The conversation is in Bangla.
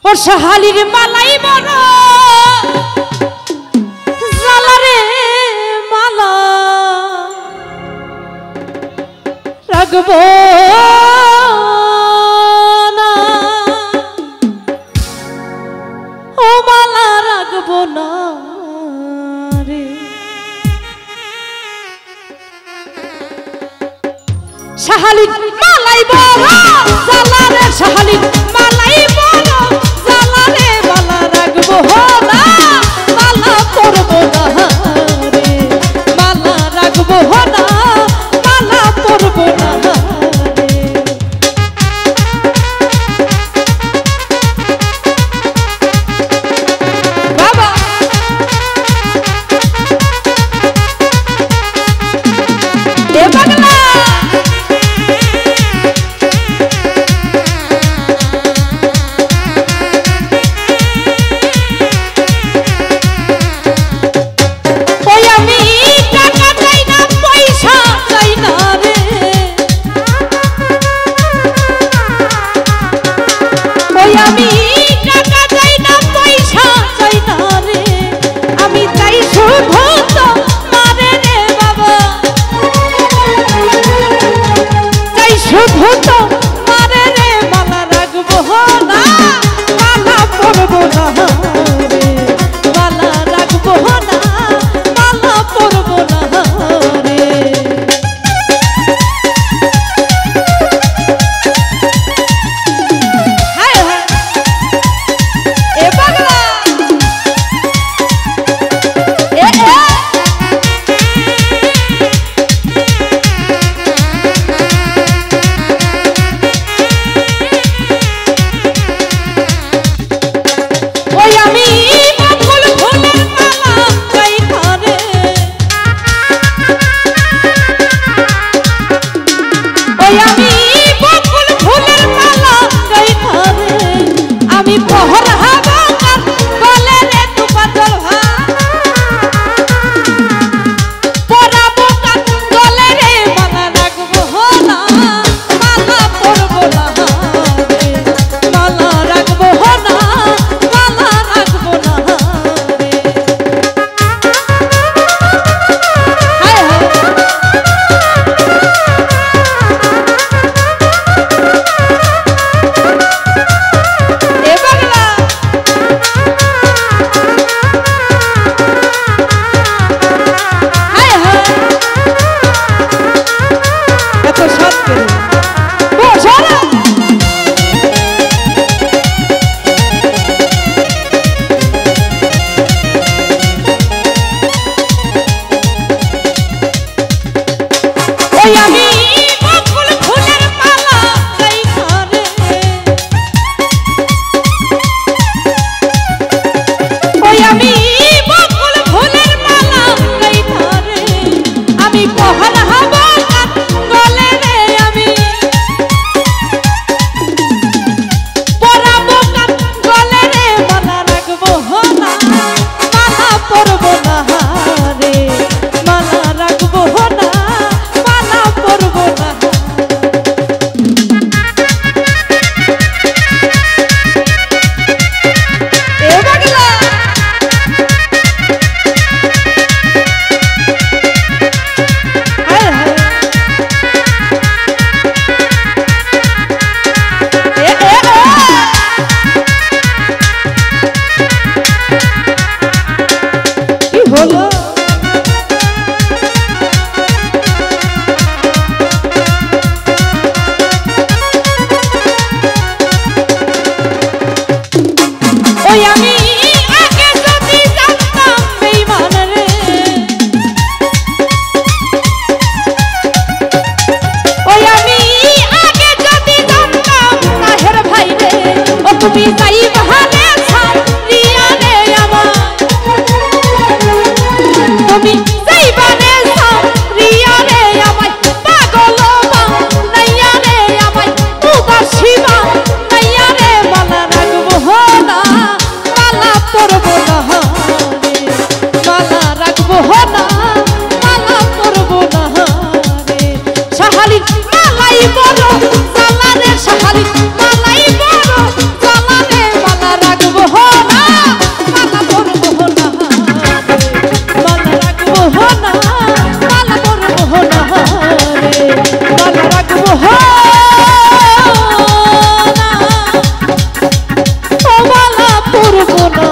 ও শাহালির মালাই বড় জালারে মালা রাখবো না, ও মালা রাখবো না রে। শাহালির মালাই বড় জালারে, শাহালির মালাই বড় জালারে মালা রাখবো না, মালা পরবো না রে, মালা রাখবো না, মালা পরবো না রে। বাবা দে পাগলা আমি টাকা চাই না, পয়সা চাই না রে, আমি চাই শুধু তোমারে রে বাবা, চাই শুধু তোমারে রে, মালা রাখবো না, মালা পরবো না রে, মালা রাখবো না, মালা পরবো না রে। তুমি যাই বহালে ছাড়িয়া রে আমার, তুমি যাই বহালে ছাড়িয়া রে আমায়, পাগল বানাইয়া রে আমায়, উদাসী বানাইয়া রে, মালা রাখবো না, মালা পরবো না রে, মালা রাখবো না, মালা পরবো না রে। শাহালির মালাই বড় জালারে, শাহালির মালাই বড় জালারে, মালা পড়বো না